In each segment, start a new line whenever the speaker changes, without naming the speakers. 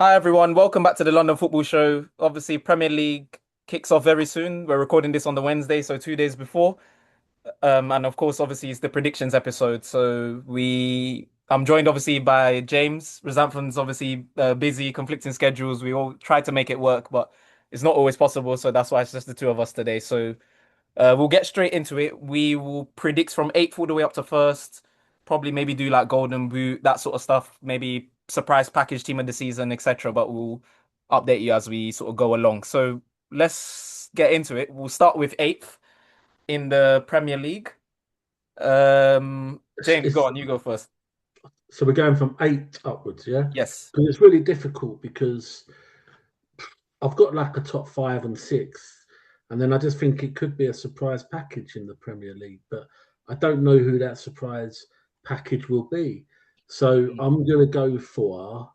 Hi everyone, welcome back to the London Football Show. Obviously, Premier League kicks off very soon. We're recording this on the Wednesday, so 2 days before. And of course, obviously, it's the predictions episode. I'm joined obviously by James. Resamplin's obviously busy, conflicting schedules. We all try to make it work, but it's not always possible. So that's why it's just the two of us today. We'll get straight into it. We will predict from eighth all the way up to first. Probably maybe do like Golden Boot, that sort of stuff. Maybe surprise package team of the season, etc. But we'll update you as we sort of go along. So let's get into it. We'll start with eighth in the Premier League. James, go
It's
on. You go first.
so we're going from eight upwards, yeah?
Yes.
Because it's really difficult because I've got like a top five and six, and then I just think it could be a surprise package in the Premier League, but I don't know who that surprise package will be. So
Mm.
I'm going to go for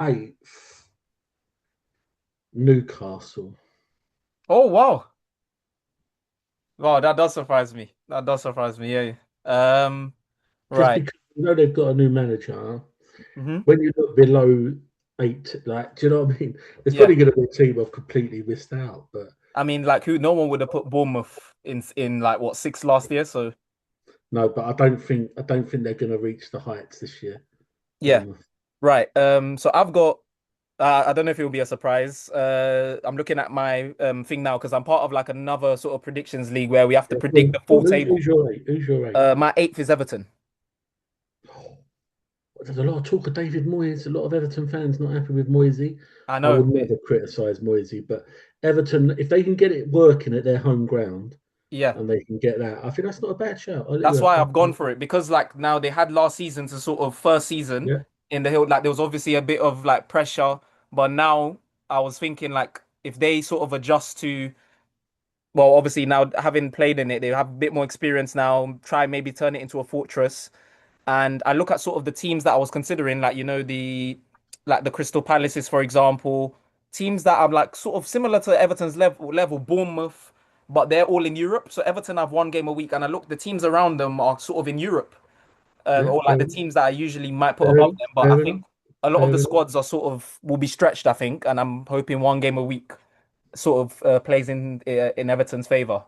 eighth, Newcastle.
Oh wow. Wow, that does surprise me. That does surprise me. Yeah.
Just
Right.
because they've got a new manager,
Hmm.
when you look below eight, like, do you know what I mean? It's
Yeah.
probably going to be a team I've completely missed out, but
I mean, like who? No one would have put Bournemouth in like what sixth last year. So
no, but I don't think they're going to reach the heights this year.
yeah.
Bournemouth.
Right. So I've got. I don't know if it will be a surprise. I'm looking at my thing now because I'm part of like another sort of predictions league where we have to
Yeah,
predict the full
who's
table.
your eight? Who's your eight?
My eighth is Everton.
Oh, there's a lot of talk of David Moyes. A lot of Everton fans not happy with Moyesy.
I
I
know.
would never criticise Moyesy, but Everton, if they can get it working at their home ground
Yeah.
and they can get that, I think that's not a bad shout.
That's why I've gone for it because like now they had last season to sort of first season
Yeah,
in the hill. Like there was obviously a bit of like pressure, but now I was thinking like if they sort of adjust to well, obviously now having played in it, they have a bit more experience now. Try maybe turn it into a fortress. And I look at sort of the teams that I was considering, like the Crystal Palaces, for example, teams that are like sort of similar to Everton's level, Bournemouth, but they're all in Europe. So Everton have one game a week, and I look the teams around them are sort of in Europe,
yeah,
or like the teams that I usually might put
fair
above
enough,
them. But I
fair
think
enough,
a lot of
fair
the
enough.
squads are sort of will be stretched, I think, and I'm hoping one game a week sort of plays in Everton's favor.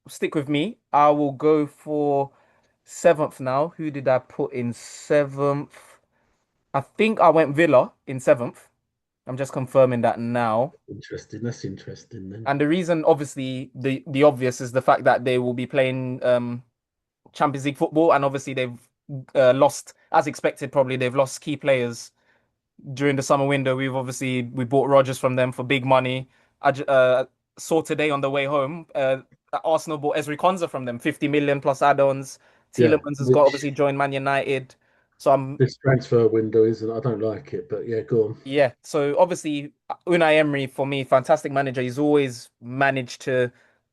Stick with me. I will go for seventh now. Who did I put in seventh? I think I went Villa in seventh. I'm just confirming that now.
Interesting. That's interesting then.
And the reason, obviously, the obvious is the fact that they will be playing Champions League football, and obviously they've lost, as expected, probably they've lost key players during the summer window. We bought Rodgers from them for big money. Saw today on the way home, Arsenal bought Ezri Konsa from them, 50 million plus add-ons.
Yeah,
Tielemans has got
which
obviously joined Man United. So I'm
this transfer window isn't. I don't like it, but yeah, go on.
Yeah, so obviously Unai Emery for me, fantastic manager. He's always managed to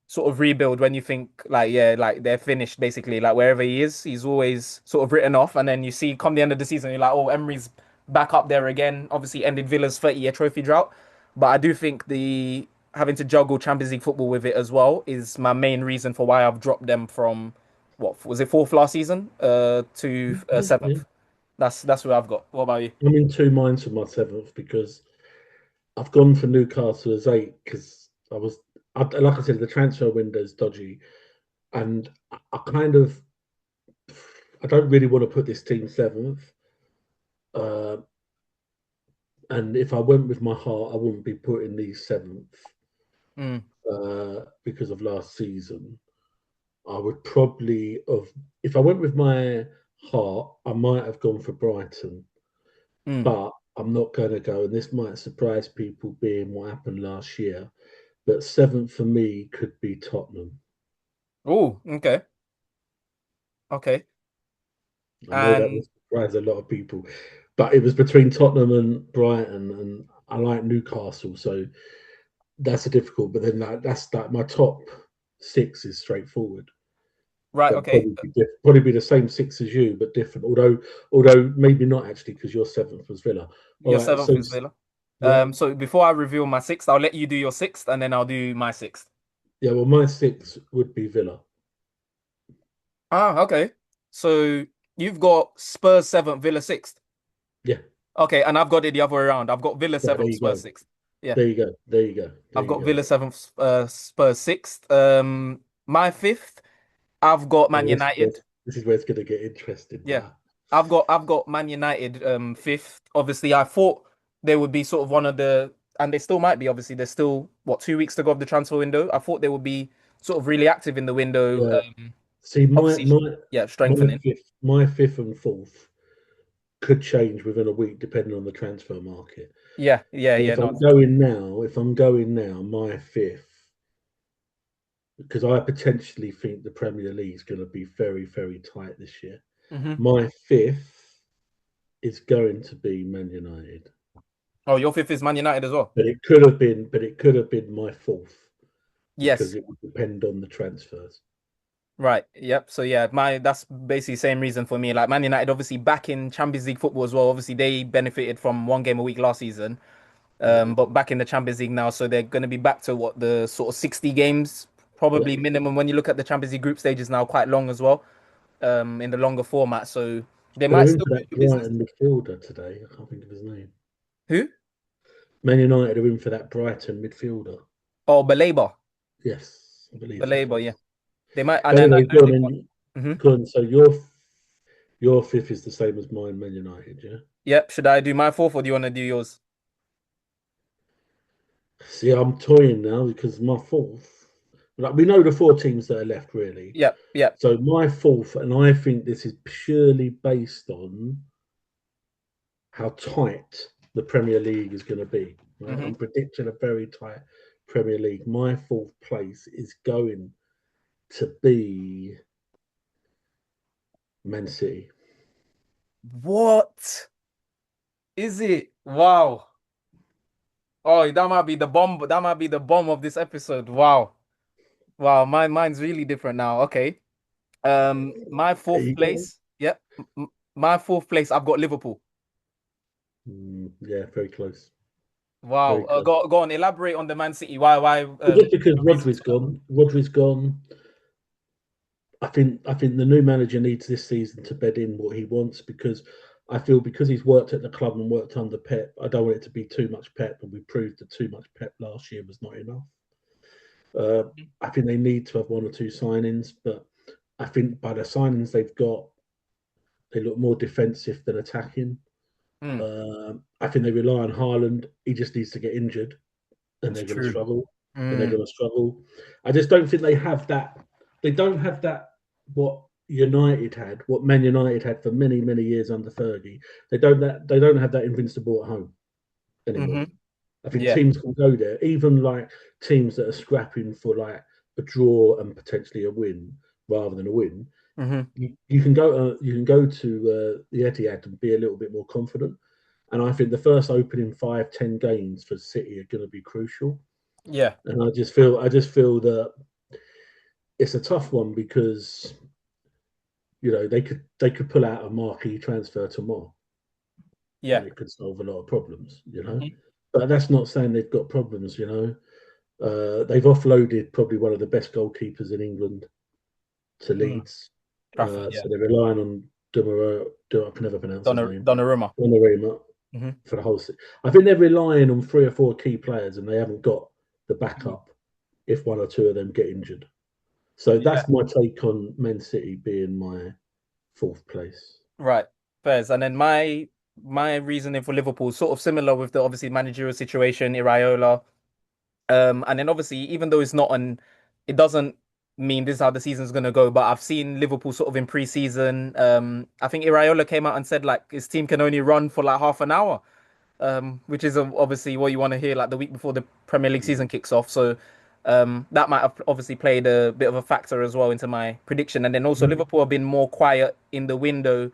sort of rebuild when you think like yeah, like they're finished basically. Like wherever he is, he's always sort of written off. And then you see come the end of the season, you're like, oh, Emery's back up there again. Obviously ended Villa's 30-year trophy drought. But I do think the having to juggle Champions League football with it as well is my main reason for why I've dropped them from what was it fourth last season to
Yeah, yeah.
seventh. That's where I've got. What about you?
I'm in two minds for my seventh because I've gone for Newcastle as eight because like I said, the transfer window's dodgy, and I kind of, I don't really want to put this team seventh. Uh, and if I went with my heart, I wouldn't be putting these seventh
Mm,
because of last season. I would probably have, if I went with my heart, I might have gone for Brighton,
mm.
but I'm not going to go. And this might surprise people, being what happened last year. But seventh for me could be Tottenham.
Oh, okay. Okay.
I know that will
And
surprise a lot of people, but it was between Tottenham and Brighton, and I like Newcastle, so that's a difficult. But then that's like my top six is straightforward.
right,
But
okay.
probably be the same six as you, but different. Although maybe not actually because your seventh was Villa. All
Your
right,
seventh
so
is Villa.
yeah,
So before I reveal my sixth, I'll let you do your sixth and then I'll do my sixth.
yeah. Well, my six would be Villa.
Ah, okay. So you've got Spurs seventh, Villa sixth.
Yeah,
Okay, and I've got it the other way around. I've got Villa
Right, there
seventh,
you
Spurs
go.
sixth. Yeah,
There you go. There you go. There
I've
you
got
go.
Villa seventh, Spurs sixth. My fifth, I've got
Yeah,
Man United.
this is where it's going to get interesting
Yeah,
now.
I've got Man United fifth. Obviously, I thought they would be sort of one of the, and they still might be. Obviously, there's still what 2 weeks to go of the transfer window. I thought they would be sort of really active in the window.
Yeah. See,
Obviously, yeah, strengthening.
my fifth and fourth could change within a week depending on the transfer market.
Yeah, yeah,
But
yeah. No.
if I'm going now, my fifth, because I potentially think the Premier League is going to be very, very tight this year.
Hmm.
My fifth is going to be Man United,
Oh, your fifth is Man United as well.
but it could have been my fourth because
Yes.
it would depend on the transfers.
Right. Yep. So yeah, my that's basically the same reason for me. Like Man United, obviously back in Champions League football as well. Obviously they benefited from one game a week last season.
Yeah,
But back in the Champions League now, so they're going to be back to what the sort of 60 games
yeah.
probably minimum. When you look at the Champions League group stages now, quite long as well. In the longer format, so they
But
might
they're in
still
for
do
that
good business.
Brighton midfielder today. I can't think of his name.
Who?
Man United are in for that Brighton midfielder.
Oh, Baleba.
Yes, I believe so.
Baleba. Yeah, they might. And
But
then I
anyway,
know
go on
they've got.
then.
Mhm.
Go on. So your fifth is the same as mine, Man United, yeah?
Yep. Should I do my fourth or do you want to do yours?
See, I'm toying now because my fourth, like we know the four teams that are left really.
Yep. Yep.
So my fourth, and I think this is purely based on how tight the Premier League is going to be. Right?
Hmm.
I'm predicting a very tight Premier League. My fourth place is going to be Man City.
What is it? Wow. Oh, that might be the bomb. That might be the bomb of this episode. Wow. Wow. Mine's really different now. Okay. My
There
fourth
you go.
place. Yep. My fourth place. I've got Liverpool.
Yeah, very close.
Wow.
Very close.
Go on. Elaborate on the Man City. Why?
But just because
The reasons for that.
Rodri's gone. I think the new manager needs this season to bed in what he wants because I feel because he's worked at the club and worked under Pep, I don't want it to be too much Pep, and we proved that too much Pep last year was not enough. Uh, I think they need to have one or two signings, but I think by the signings they've got, they look more defensive than attacking.
Hmm.
I think they rely on Haaland. He just needs to get injured, and
It's
they're going to
true.
struggle. And they're
Hmm.
going to struggle. I just don't think they have that. They don't have that. What United had, what Man United had for many many years under Fergie. They don't have that invincible at home anymore.
Hmm.
I think
Yeah.
teams can go there, even like teams that are scrapping for like a draw and potentially a win rather than a win.
Hmm.
You can go to the Etihad and be a little bit more confident. And I think the first opening 5-10 games for City are going to be crucial.
Yeah.
And I just feel that it's a tough one because they could pull out a marquee transfer tomorrow
Yeah.
and it could solve a lot of problems.
Hmm.
But that's not saying they've got problems. They've offloaded probably one of the best goalkeepers in England to
Mm.
Leeds,
Trafford. Yeah.
so they're relying on Dumaro. I can never pronounce his name.
Donnarumma.
Donnarumma
Hmm.
for the whole. I think they're relying on three or four key players, and they haven't got the backup if one or two of them get injured. So
Yeah.
that's my take on Man City being my fourth place.
Right. Fairs. And then my reasoning for Liverpool sort of similar with the obviously managerial situation, Iraola. And then obviously, even though it's not on, it doesn't mean this is how the season's gonna go. But I've seen Liverpool sort of in pre-season. I think Iraola came out and said like his team can only run for like half an hour, which is obviously what you want to hear like the week before the Premier League season kicks off. So that might have obviously played a bit of a factor as well into my prediction. And then also
Mhm.
Liverpool have been more quiet in the window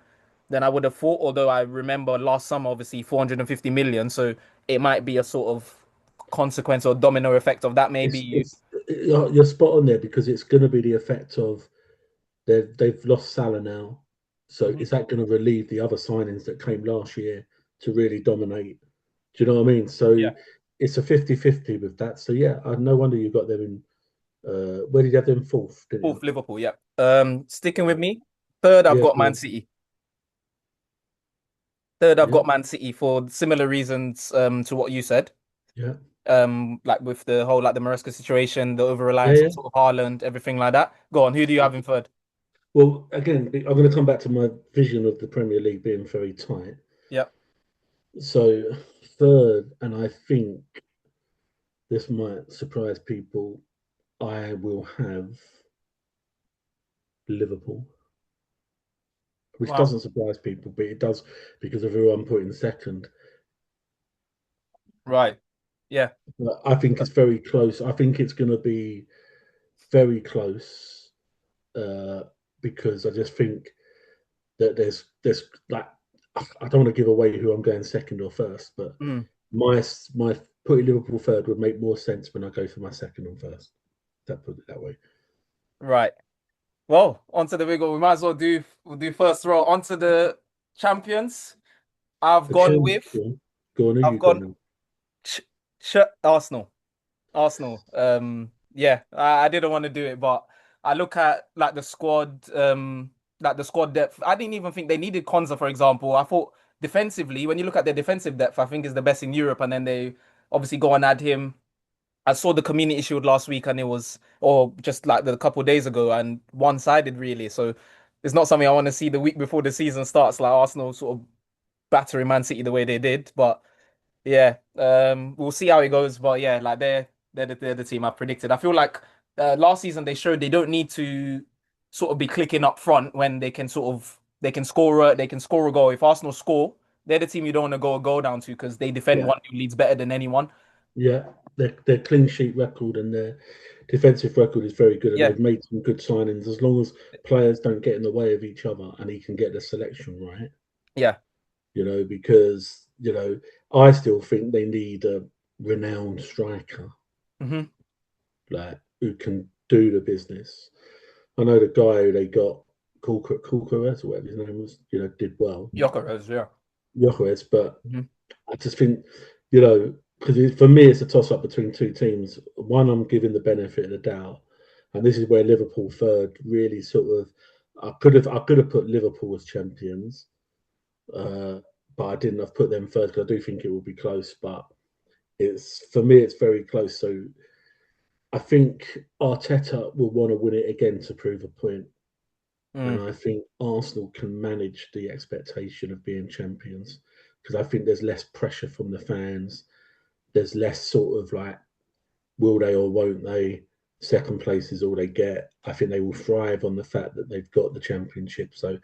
than I would have thought. Although I remember last summer, obviously 450 million, so it might be a sort of consequence or domino effect of that. Maybe you.
You're spot on there because it's going to be the effect of they've lost Salah now, so
Mhm.
is that going to relieve the other signings that came last year to really dominate? Do you know what I mean? So
Yeah.
it's a 50-50 with that. So yeah, no wonder you got them in. Where did you have them fourth? Didn't you?
Fourth Liverpool, yeah. Sticking with me. Third, I've
Yeah,
got
go
Man
on.
City. Third, I've
Yeah,
got Man City for similar reasons to what you said.
yeah,
Like with the whole like the Maresca situation, the over
yeah,
reliance on
yeah.
sort of Haaland, everything like that. Go on, who do you have in third?
Well, again, I'm going to come back to my vision of the Premier League being very tight.
Yep.
So third, and I think this might surprise people, I will have Liverpool, which
Wow.
doesn't surprise people, but it does because of who I'm putting second.
Right. Yeah.
But I think it's very close. I think it's going to be very close uh, because I just think that there's like I don't want to give away who I'm going second or first, but
Mm,
my putting Liverpool third would make more sense when I go for my second and first. That put it that way.
right. Well, onto the big one. We might as well we'll do first row. Onto the champions. I've
The
gone
champ,
with
go on, who
I've
you got
gone
now?
ch ch Arsenal. Arsenal. Yeah, I didn't want to do it, but I look at like the squad depth. I didn't even think they needed Konza, for example. I thought defensively, when you look at their defensive depth, I think is the best in Europe, and then they obviously go and add him. I saw the Community Shield last week, and it was, or just like the couple days ago, and one-sided really. So it's not something I want to see the week before the season starts, like Arsenal sort of battering Man City the way they did. But yeah, we'll see how it goes. But yeah, like they're the team I predicted. I feel like last season they showed they don't need to sort of be clicking up front when they can score a goal. If Arsenal score, they're the team you don't want to go a goal down to because they defend
Yeah,
one who leads better than anyone.
yeah. Their clean sheet record and their defensive record is very good, and
Yeah,
they've made some good signings. As long as players don't get in the way of each other, and he can get the selection right,
yeah.
because I still think they need a renowned striker
Hmm.
like who can do the business. I know the guy who they got, Kulkares or whatever his name was, did well,
Gyökeres, yeah.
Jokeres, but
Hmm.
I just think, because for me it's a toss up between two teams. One, I'm giving the benefit of the doubt, and this is where Liverpool third really sort of. I could have put Liverpool as champions, uh, but I didn't. I've put them third because I do think it will be close. But it's for me, it's very close. So I think Arteta will want to win it again to prove a point,
Mm.
and I think Arsenal can manage the expectation of being champions because I think there's less pressure from the fans. There's less sort of like, will they or won't they? Second place is all they get. I think they will thrive on the fact that they've got the championship. So,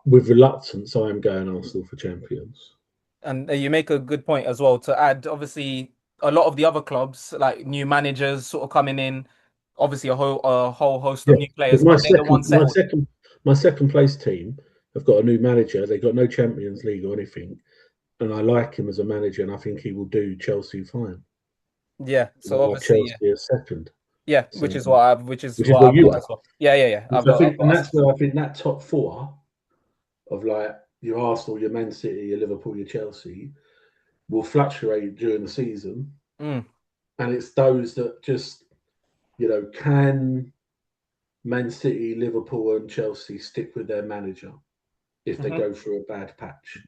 with reluctance, I am going Arsenal for champions.
And you make a good point as well to add, obviously, a lot of the other clubs, like new managers sort of coming in, obviously a whole host of
Yeah,
new players,
because
but they're the ones settled.
my second place team have got a new manager. They got no Champions League or anything, and I like him as a manager, and I think he will do Chelsea fine.
Yeah.
And
So
I have
obviously, yeah.
Chelsea as second.
Yeah,
So,
which is
which is
what
what
I've
you
got
have.
as well. Yeah, yeah, yeah.
Which I
I've
think, and
got us
that's
as well.
where I think that top four of like your Arsenal, your Man City, your Liverpool, your Chelsea will fluctuate during the season,
Mm,
and it's those that just can Man City, Liverpool, and Chelsea stick with their manager if they
hmm.
go through a bad patch.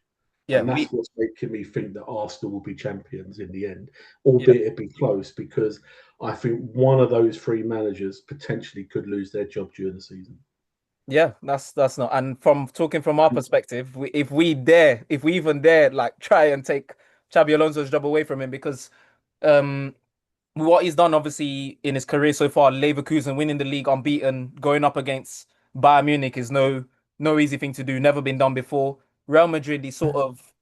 Yeah,
And
we
that's what's making me think that Arsenal will be champions in the end,
yeah.
albeit it be close, because I think one of those three managers potentially could lose their job during the season.
Yeah, that's not. And from talking from our perspective, if we even dare, like try and take Xabi Alonso's job away from him, because um, what he's done obviously in his career so far, Leverkusen winning the league unbeaten, going up against Bayern Munich is no easy thing to do. Never been done before. Real Madrid, he sort of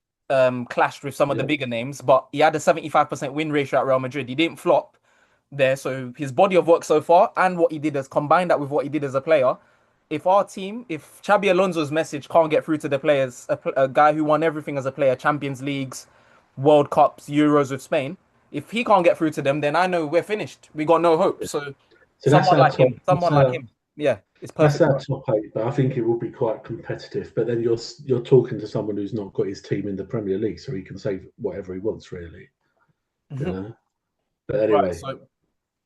clashed with some of the
Yeah,
bigger names, but he had a 75% win ratio at Real Madrid. He didn't flop there. So his body of work so far and what he did as combined that with what he did as a player. If Xabi Alonso's message can't get through to the players, a guy who won everything as a player, Champions Leagues, World Cups, Euros with Spain, if he can't get through to them, then I know we're finished. We got no hope.
yeah.
So
So that's our top.
someone like him, yeah, it's
That's
perfect
our
for us.
top eight, but I think it will be quite competitive. But then you're talking to someone who's not got his team in the Premier League, so he can say whatever he wants, really. You
Mhm.
know. But
Right.
anyway,
So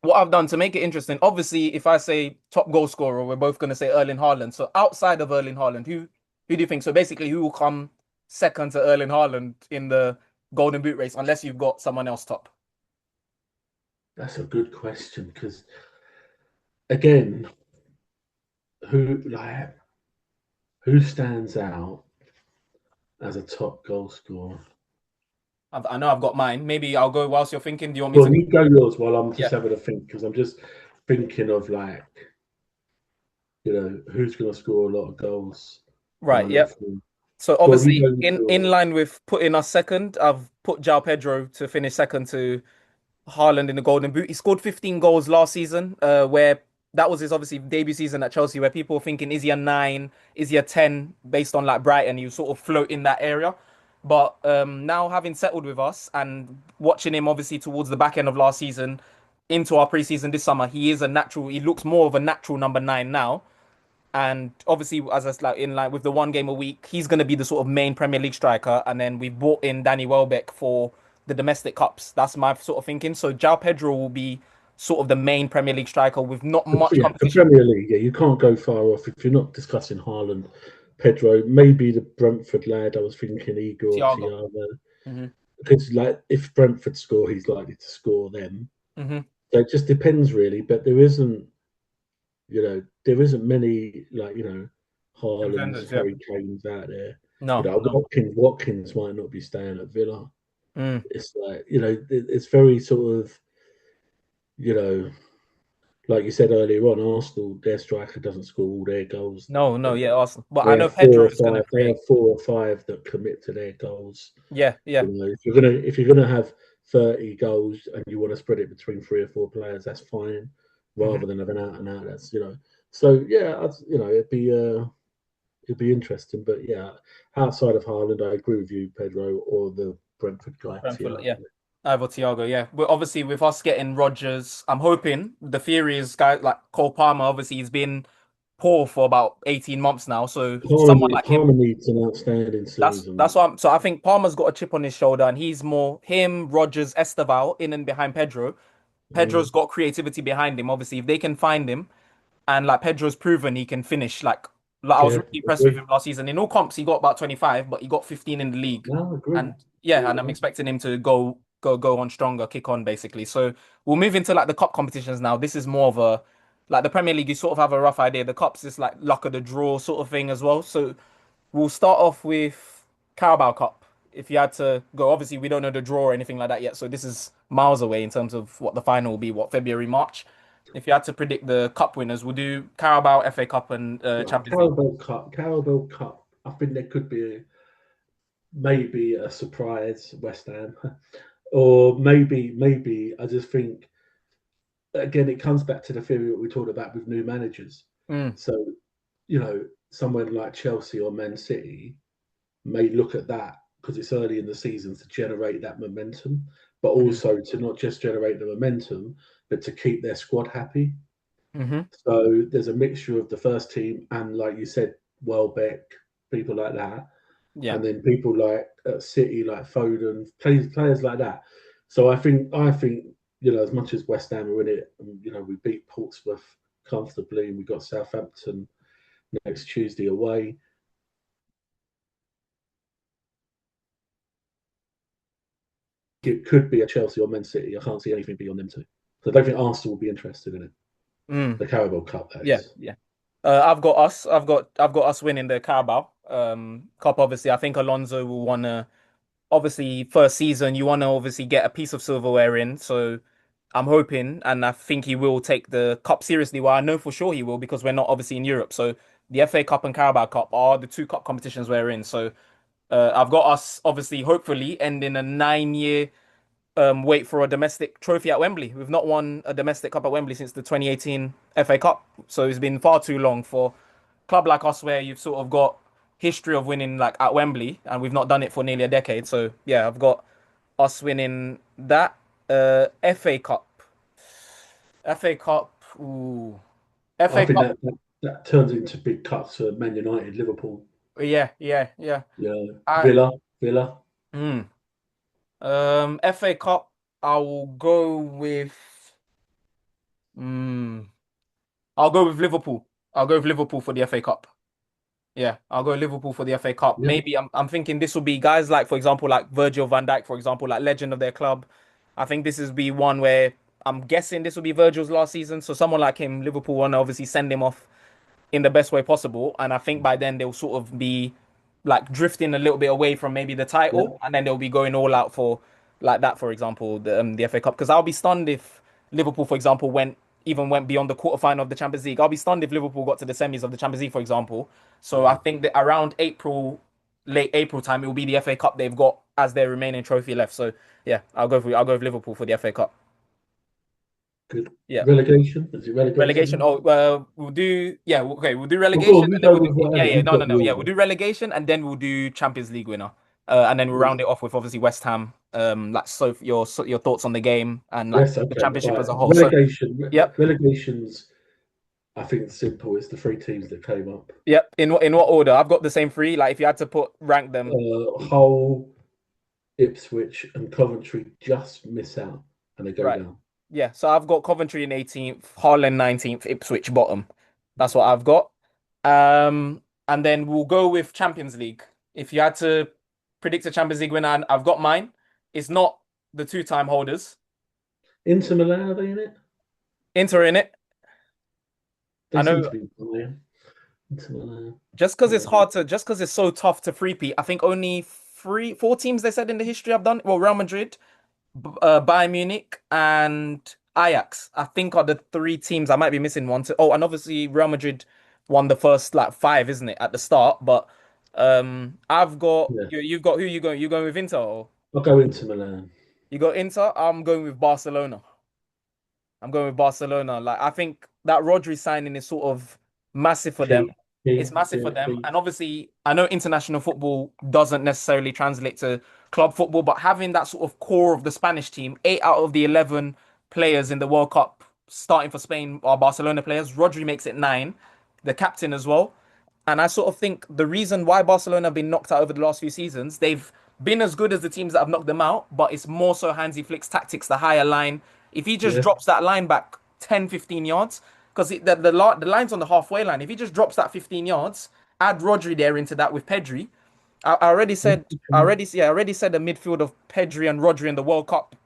what I've done to make it interesting, obviously, if I say top goal scorer, we're both going to say Erling Haaland. So outside of Erling Haaland, who do you think? So basically, who will come? second to Erling Haaland in the Golden Boot race, unless you've got someone else top.
That's a good question because again, who like who stands out as a top goal scorer?
I know I've got mine. Maybe I'll go whilst you're thinking. Do you want me
Well,
to?
you go yours while I'm
Yeah.
just having a think because I'm just thinking of who's going to score a lot of goals when I
Right.
look
Yep.
through.
So
Go on, you
obviously,
go with
in
yours.
line with putting us second, I've put João Pedro to finish second to Haaland in the Golden Boot. He scored 15 goals last season, where that was his obviously debut season at Chelsea, where people were thinking, is he a nine? Is he a 10? Based on like Brighton, you sort of float in that area. But now having settled with us and watching him obviously towards the back end of last season into our preseason this summer, he is a natural. He looks more of a natural number nine now. And obviously, as I like in line with the one game a week, he's going to be the sort of main Premier League striker. And then we brought in Danny Welbeck for the domestic cups. That's my sort of thinking. So João Pedro will be sort of the main Premier League striker with not much
Yeah, the
competition.
Premier League. Yeah, you can't go far off if you're not discussing Haaland, Pedro, maybe the Brentford lad. I was thinking Igor
Thiago.
Thiago
Hmm.
because like if Brentford score, he's likely to score them.
Hmm.
So it just depends really, but there isn't many Haalands,
Contenders, yeah.
Harry Kane's out there.
No, no.
Watkins might not be staying at Villa.
Mm.
It's like it's very sort of you know like you said earlier on, Arsenal their striker doesn't score all their goals.
No, no,
They
yeah, Arsenal. But I
they
know
have four
Pedro
or
is going to
five. They
create.
have 4 or 5 that commit to their goals.
Yeah, yeah.
If you're gonna have 30 goals and you want to spread it between 3 or 4 players, that's fine.
Hmm.
Rather than having out and out, that's. So yeah, it'd be interesting. But yeah, outside of Haaland, I agree with you, Pedro, or the Brentford
Or
guy,
Brentford,
Thiago.
yeah. Ivo Thiago, yeah. But obviously, with us getting Rodgers, I'm hoping the theory is guys like Cole Palmer. Obviously, he's been poor for about 18 months now. So someone like him,
Palmer needs an outstanding
that's
season.
what I'm. So I think Palmer's got a chip on his shoulder, and he's more him, Rodgers, Esteval in and behind Pedro. Pedro's
Mm,
got creativity behind him. Obviously, if they can find him, and like Pedro's proven he can finish. Like I was
yeah,
really impressed with
agree.
him last season. In all comps, he got about 25, but he got 15 in the league.
No, agree.
And yeah,
Agree
and
with
I'm
that.
expecting him to go on stronger, kick on basically. So we'll move into like the cup competitions now. This is more of a like the Premier League. You sort of have a rough idea. The cups is like luck of the draw sort of thing as well. So we'll start off with Carabao Cup. If you had to go, obviously we don't know the draw or anything like that yet, so this is miles away in terms of what the final will be, what February, March. If you had to predict the cup winners, we'll do Carabao, FA Cup, and
Right,
Champions League.
Carabao Cup. I think there could be maybe a surprise West Ham, or maybe I just think again it comes back to the theory that we talked about with new managers.
Mm,
So someone like Chelsea or Man City may look at that because it's early in the season to generate that momentum, but
mm,
also to not just generate the momentum, but to keep their squad happy.
hmm.
So there's a mixture of the first team and, like you said, Welbeck, people like that,
Yeah.
and then people like at City, like Foden, players like that. So I think as much as West Ham are in it, and, we beat Portsmouth comfortably, and we got Southampton next Tuesday away. It could be a Chelsea or Man City. I can't see anything beyond them two. So I don't think Arsenal will be interested in it.
Mm,
The Carabao Cup, that
yeah,
is.
yeah. I've got us. I've got us winning the Carabao Cup. Obviously, I think Alonso will wanna. Obviously, first season, you wanna obviously get a piece of silverware in. So I'm hoping, and I think he will take the cup seriously. Well, I know for sure he will because we're not obviously in Europe. So the FA Cup and Carabao Cup are the two cup competitions we're in. So I've got us obviously, hopefully, ending a 9 year wait for a domestic trophy at Wembley. We've not won a domestic cup at Wembley since the 2018 FA Cup. So it's been far too long for a club like us where you've sort of got history of winning like at Wembley and we've not done it for nearly a decade. So yeah, I've got us winning that. FA Cup. FA Cup. Ooh.
I
FA
think
Cup.
that turns into big cuts for Man United, Liverpool,
Yeah, yeah, yeah. I
Villa.
mm. FA Cup, I will go with mm, I'll go with Liverpool. I'll go with Liverpool for the FA Cup. Yeah, I'll go Liverpool for the FA Cup.
Yeah,
Maybe I'm thinking this will be guys like, for example, like Virgil van Dijk, for example, like legend of their club. I think this is be one where I'm guessing this will be Virgil's last season. So someone like him, Liverpool want to obviously send him off in the best way possible. And I think by then they'll sort of be like drifting a little bit away from maybe the
yeah,
title, and then they'll be going all out for like that, for example, the FA Cup. Because I'll be stunned if Liverpool, for example, went beyond the quarterfinal of the Champions League. I'll be stunned if Liverpool got to the semis of the Champions League, for example. So I
yeah.
think that around April, late April time, it will be the FA Cup they've got as their remaining trophy left. So yeah, I'll go with Liverpool for the FA Cup.
Good.
Yeah.
Relegation? Is it
Relegation.
relegation?
Oh, we'll do. Yeah, okay. We'll do
Well, go
relegation,
on, you
and then
go
we'll do.
with
Yeah,
whatever.
yeah.
You've
No, no,
got the
no. Yeah, we'll
order.
do relegation, and then we'll do Champions League winner. And then we'll round it off with obviously West Ham. Like your thoughts on the game and like
Yes,
the
okay,
championship
right.
as a whole. So
Relegation.
yep,
Relegations, I think it's simple. It's the three teams that came up.
yep. In what order? I've got the same three. Like if you had to put rank them,
Hull, Ipswich, and Coventry just miss out and they go
right?
down.
Yeah. So I've got Coventry in 18th, Hull in 19th, Ipswich bottom. That's what I've got. And then we'll go with Champions League. If you had to predict a Champions League winner, and I've got mine. It's not the two-time holders.
Inter Milan, are they in it?
Inter in it.
They
I
seem
know
to be there. Inter Milan.
just because it's so tough to three-peat. I think only four teams they said in the history I've done. Well, Real Madrid, Bayern Munich, and Ajax. I think are the three teams. I might be missing one. Oh, and obviously Real Madrid won the first like five, isn't it, at the start? But I've got
Yeah.
you've got who you going? You going with Inter or
I'll go Inter Milan.
you got Inter? I'm going with Barcelona. I'm going with Barcelona. Like I think that Rodri signing is sort of massive for them.
Key.
It's
Key.
massive
Yeah,
for them.
key.
And obviously, I know international football doesn't necessarily translate to club football, but having that sort of core of the Spanish team, 8 out of the 11 players in the World Cup starting for Spain are Barcelona players. Rodri makes it 9, the captain as well. And I sort of think the reason why Barcelona have been knocked out over the last few seasons, they've been as good as the teams that have knocked them out, but it's more so Hansi Flick's tactics, the higher line. If he just
Yeah.
drops that line back 10, 15 yards, because the line's on the halfway line, if he just drops that 15 yards, add Rodri there into that with Pedri. I already said, I already said a midfield of Pedri and Rodri in the World Cup.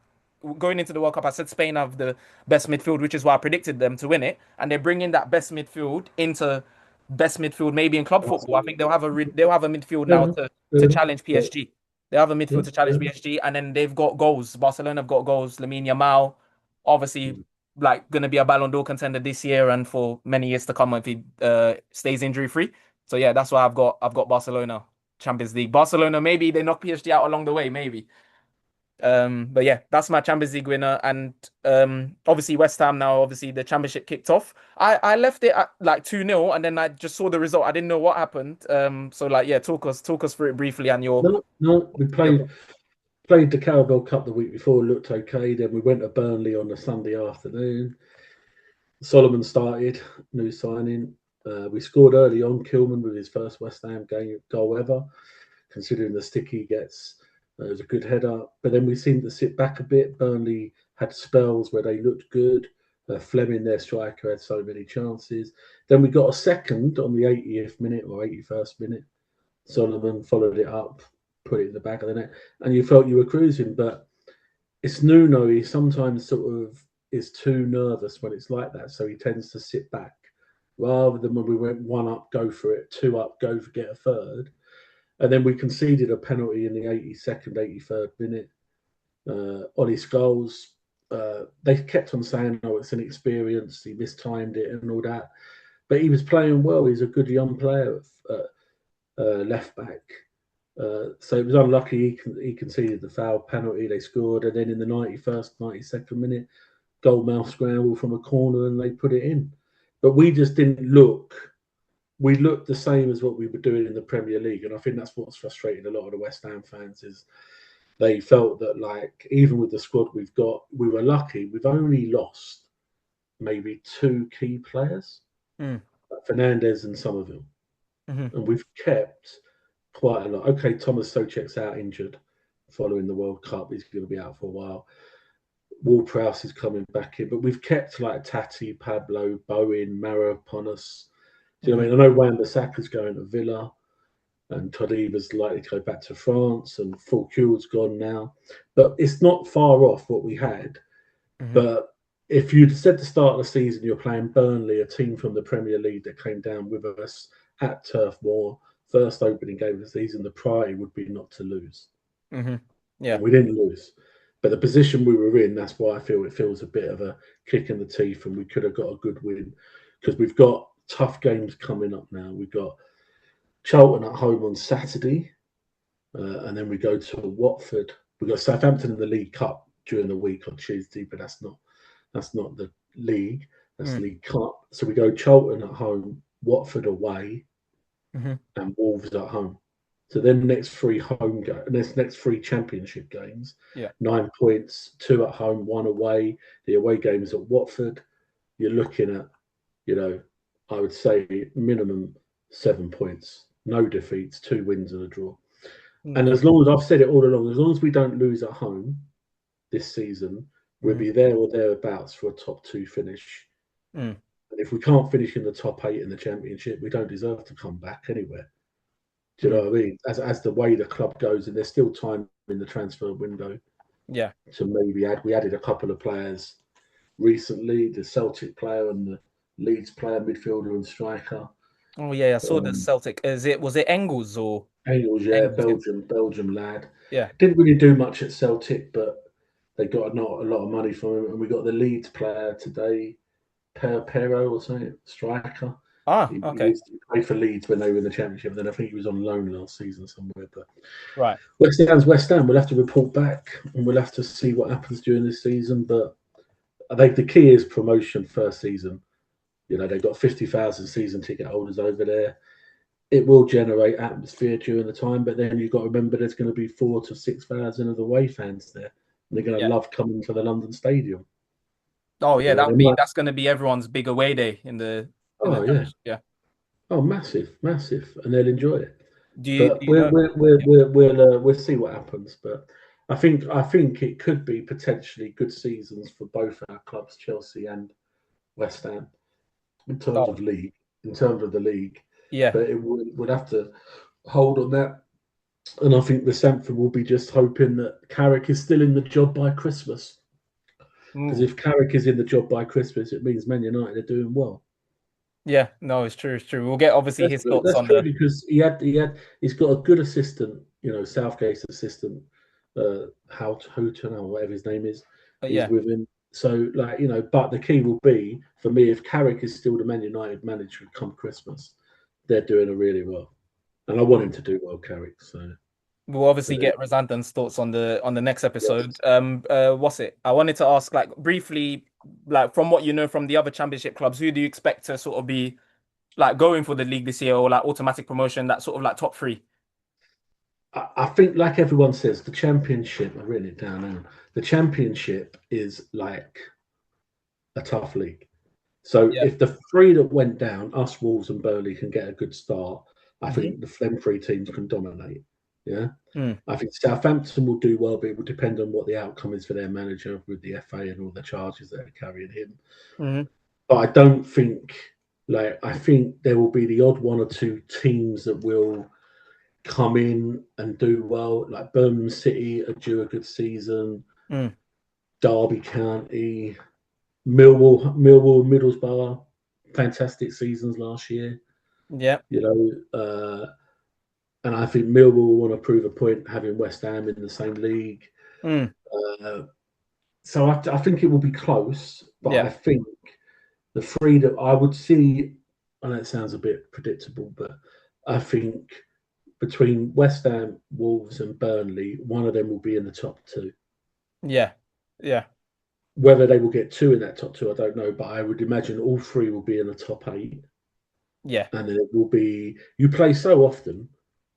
Going into the World Cup, I said Spain have the best midfield, which is why I predicted them to win it. And they're bringing that best midfield into best midfield maybe in club football. I think they'll have a midfield
Fair
now
enough.
to
Fair enough.
challenge
Yeah.
PSG. They have a
Yeah.
midfield to
Fair
challenge
enough.
PSG, and then they've got goals. Barcelona have got goals. Lamine Yamal, obviously, like going to be a Ballon d'Or contender this year and for many years to come if he stays injury free. So yeah, that's why I've got Barcelona Champions League. Barcelona, maybe they knock PSG out along the way, maybe. But yeah, that's my Champions League winner. And obviously West Ham now, obviously the championship kicked off. I left it at like 2-0 and then I just saw the result. I didn't know what happened. So like yeah, talk us through it briefly and
No, no, we
your
played the Carabao Cup the week before, looked okay. Then we went to Burnley on a Sunday afternoon. Solomon started, new signing. We scored early on. Kilman with his first West Ham game goal ever, considering the stick he gets. It was a good header, but then we seemed to sit back a bit. Burnley had spells where they looked good. Fleming, their striker, had so many chances. Then we got a second on the 80th minute or 81st minute. Solomon followed it up, put it in the back of the net, and you felt you were cruising. But it's Nuno. He sometimes sort of is too nervous when it's like that, so he tends to sit back rather than when we went one up, go for it, two up, go for get a third, and then we conceded a penalty in the 82nd, 83rd minute. Ollie Scholes, they kept on saying, "Oh, it's an experience. He mistimed it and all that," but he was playing well. He's a good young player left back. So it was unlucky he conceded the foul penalty. They scored, and then in the 91st, 92nd minute, goal mouth scramble from a corner, and they put it in. But we just didn't look. We looked the same as what we were doing in the Premier League, and I think that's what's frustrating a lot of the West Ham fans is they felt that like even with the squad we've got, we were lucky. We've only lost maybe two key players,
Mm,
Fernandez and Somerville,
mhm.
and we've kept quite a lot. Okay, Thomas Soucek's out injured following the World Cup. He's going to be out for a while. Ward-Prowse is coming back in, but we've kept like Tati, Pablo, Bowen, Maraponus. Do you know what I mean? I know Wan-Bissaka's going to Villa, and Todiba's likely to go back to France, and Foucault's gone now. But it's not far off what we had.
Hmm.
But if you'd said at the start of the season you're playing Burnley, a team from the Premier League that came down with us at Turf Moor, first opening game of the season, the priority would be not to lose.
Hmm.
And
Yeah.
we didn't lose. But the position we were in, that's why I feel it feels a bit of a kick in the teeth, and we could have got a good win because we've got tough games coming up now. We've got Charlton at home on Saturday, and then we go to Watford. We've got Southampton in the League Cup during the week on Tuesday, but that's not the league. That's
Mm.
League Cup. So we go Charlton at home, Watford away,
Hmm.
and Wolves at home. So then next three championship games,
Yeah.
9 points, two at home, one away. The away games at Watford. You're looking at, I would say minimum 7 points, no defeats, two wins and a draw. And
Okay.
as long as I've said it all along, as long as we don't lose at home this season, we'll
Hmm.
be there or thereabouts for a top two finish.
Mm.
And if we can't finish in the top eight in the championship, we don't deserve to come back anywhere. Do you
Mm.
know what I mean? As the way the club goes, and there's still time in the transfer window
Yeah.
to maybe add. We added a couple of players recently, the Celtic player and the Leeds player, midfielder and striker.
Oh yeah, I saw the
Um,
Celtic. Was it Engels or
Angels, yeah,
Engels? Yeah.
Belgium lad.
Yeah.
Didn't really do much at Celtic, but they got not a lot of money from him. And we got the Leeds player today, Pero or something, striker.
Ah,
He
okay.
played for Leeds when they were in the Championship, and then I think he was on loan last season somewhere. But
Right.
West Ham's West Ham. We'll have to report back, and we'll have to see what happens during this season. But I think the key is promotion first season. They've got 50,000 season ticket holders over there. It will generate atmosphere during the time, but then you've got to remember there's going to be 4,000 to 6,000 of the away fans there. And they're going to
Yeah.
love coming to the London Stadium.
Oh yeah,
They might.
that's gonna be everyone's big away day in the
Oh yeah.
championship. Yeah.
Oh, massive, massive, and they'll enjoy it.
Do
But
you know? Yeah.
we'll see what happens. But I think it could be potentially good seasons for both our clubs, Chelsea and West Ham, in terms
Oh
of league, in terms of the league.
yeah.
But it would have to hold on that. And I think the Sanford will be just hoping that Carrick is still in the job by Christmas. Because
Mm.
if Carrick is in the job by Christmas, it means Man United are doing well.
Yeah. No, it's true. It's true. We'll get obviously
That's
his
true.
thoughts
That's
on
true
the.
because he's got a good assistant. Southgate's assistant, Houghton or whatever his name is
Yeah.
with him. So but the key will be for me if Carrick is still the Man United manager come Christmas, they're doing it really well, and I want him to do well, Carrick. So
We'll obviously
uh,
get Razandan's thoughts on the next episode.
yes.
What's it? I wanted to ask, like, briefly, like, from what you know from the other championship clubs, who do you expect to sort of be like going for the league this year, or like automatic promotion, that sort of like top three?
I think, like everyone says, the championship. I've written it down now. The championship is like a tough league. So
Yeah.
if the three that went down, us, Wolves, and Burnley, can get a good start, I
Hmm.
think the them three teams can dominate. Yeah,
Mm.
I think Southampton will do well, but it will depend on what the outcome is for their manager with the FA and all the charges that are carrying him.
Hmm.
But I don't think, I think there will be the odd one or two teams that will come in and do well, like Birmingham City are due a good season,
Mm.
Derby County, Millwall, Middlesbrough, fantastic seasons last year.
Yeah.
You and I think Millwall will want to prove a point having West Ham in the same league.
Mm.
Uh, so I think it will be close, but
Yeah.
I think the three that I would see, I know it sounds a bit predictable, but I think between West Ham, Wolves, and Burnley, one of them will be in the top two.
Yeah. Yeah.
Whether they will get two in that top two, I don't know, but I would imagine all three will be in the top eight.
Yeah.
And then it will be, you play so often,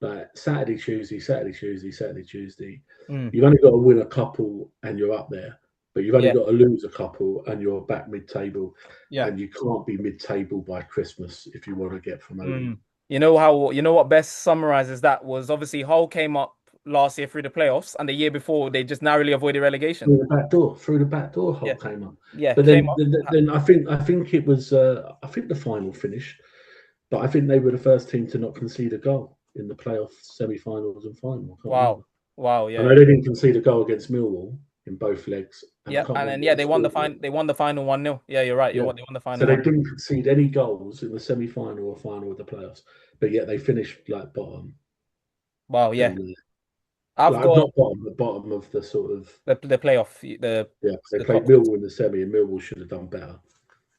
like Saturday, Tuesday, Saturday, Tuesday, Saturday, Tuesday.
Mm.
You've only got to win a couple and you're up there, but you've only
Yeah.
got to lose a couple and you're back mid-table.
Yeah.
And you can't be mid-table by Christmas if you want to get promoted.
Mm. You know what best summarizes that was obviously Hull came up last year through the playoffs, and the year before they just narrowly avoided relegation.
Through the back door,
Yeah.
Hull came up.
Yeah.
But
Came
then,
up.
then, then I think it was I think the final finished. but I think they were the first team to not concede a goal in the playoff semi-finals and final. I can't remember.
Wow. Wow.
I
Yeah.
know
Yeah.
they didn't concede a goal against Millwall in both legs, and I
Yep.
can't
And then
remember
yeah,
what the
they won the
score was.
final. They won the final 1-0. Yeah, you're right.
Yeah.
They won the
So
final
they
1.
didn't concede any goals in the semi-final or final of the playoffs, but yet they finished like bottom,
Wow. Yeah.
and
I've
like
got
not bottom, but bottom of the sort of
the playoff the
yeah. 'Cause they
the
played
top.
Millwall in the semi, and Millwall should have done better,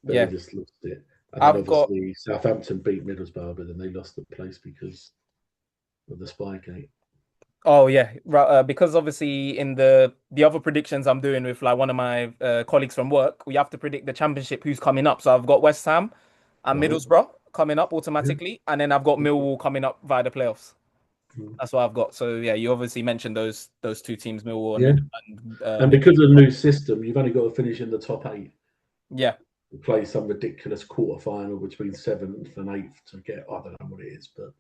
but they
Yeah.
just lost it. And then
I've got
obviously Southampton beat Middlesbrough, but then they lost the place because of the Spygate.
Oh yeah, right. Because obviously in the other predictions I'm doing with like one of my colleagues from work, we have to predict the championship who's coming up. So I've got West Ham and
Right?
Middlesbrough coming up
Yeah.
automatically, and then I've got Millwall coming up via the playoffs.
Mm.
That's what I've got. So yeah, you obviously mentioned those two teams, Millwall and
Yeah. And because of the
Middlesbrough.
new system, you've only got to finish in the top eight
Yeah,
and play some ridiculous quarter final between seventh and eighth to get, I don't know what it is, but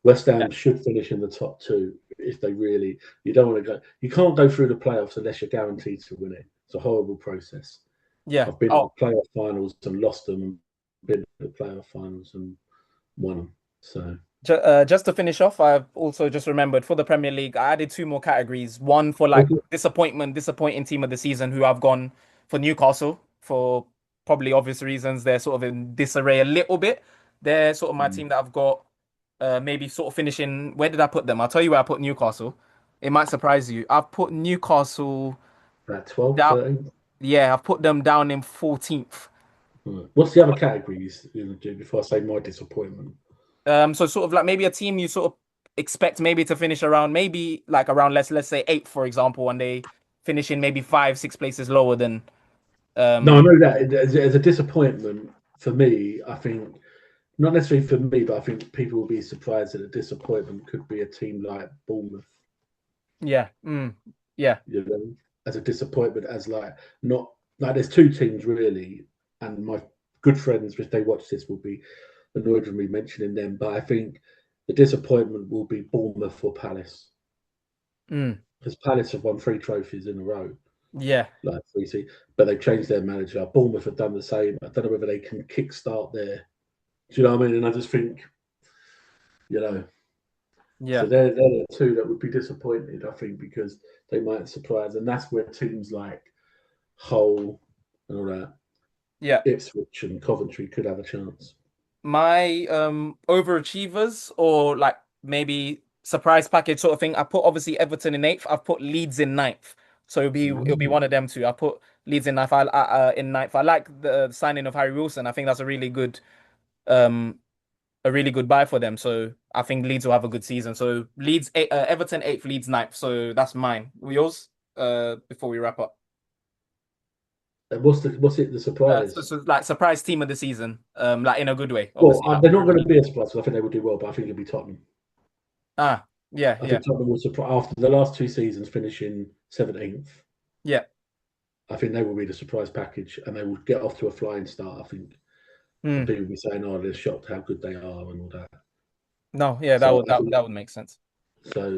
West
yeah,
Ham should finish in the top two if they really. You don't want to go. You can't go through the playoffs unless you're guaranteed to win it. It's a horrible process.
yeah.
I've been to
Oh,
playoff finals and lost them, and been to the playoff finals and won them. So
just to finish off, I've also just remembered for the Premier League, I added two more categories. One for like
okay.
disappointing team of the season, who I've gone for Newcastle for probably obvious reasons. They're sort of in disarray a little bit. They're sort of my team that I've got maybe sort of finishing. Where did I put them? I'll tell you where I put Newcastle. It might surprise you. I've put Newcastle
About 12,
down.
13.
Yeah, I've put them down in 14th.
Right. What's the other categories you're going to do before I say my disappointment?
So sort of like maybe a team you sort of expect maybe to finish around maybe like around let's say eighth, for example, and they finish in maybe five, six places lower than
No, I
um
know that as a disappointment for me, I think not necessarily for me, but I think people will be surprised that a disappointment could be a team like Bournemouth.
yeah, yeah,
You know, as a disappointment, as like not like there's two teams really, and my good friends, if they watch this, will be annoyed with me mentioning them. But I think the disappointment will be Bournemouth or Palace
mm,
because Palace have won three trophies in a row,
yeah,
like three. But they've changed their manager. Bournemouth have done the same. I don't know whether they can kickstart their. Do you know what I mean? And I just think, you know, so
yeah,
they're the two that would be disappointed. I think because they might surprise, and that's where teams like Hull and all that,
yeah.
Ipswich and Coventry could have a chance.
My overachievers or like maybe surprise package sort of thing. I put obviously Everton in eighth. I've put Leeds in ninth. So it'll be
Mm.
one of them two. I put Leeds in ninth. In ninth. I like the signing of Harry Wilson. I think that's um a really good buy for them. So I think Leeds will have a good season. So Everton eighth, Leeds ninth. So that's mine. Yours? Before we wrap up.
And what's it? The surprise?
So like surprise team of the season. Like in a good way,
Well,
obviously. Like
they're not
for
going to
me.
be a surprise. I think they will do well, but I think it'll be Tottenham.
Yeah,
I
yeah,
think Tottenham will surprise after the last two seasons finishing 17th.
yeah.
I think they will be the surprise package, and they will get off to a flying start. I think, and
Hmm.
people will be saying, "Oh, they're shocked how good they are," and all that.
No, yeah, that
So
would
I
that,
think
that would make sense.
that's all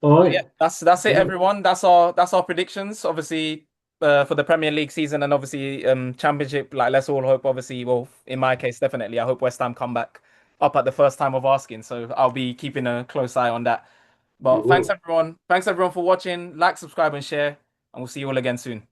But yeah,
right.
that's it,
Right.
everyone. That's our predictions. Obviously, for the Premier League season and obviously Championship. Like, let's all hope. Obviously, well, in my case, definitely, I hope West Ham come back up at the first time of asking. So I'll be keeping a close eye on that.
You
But thanks
will.
everyone. Thanks everyone for watching. Like, subscribe, and share. And we'll see you all again soon.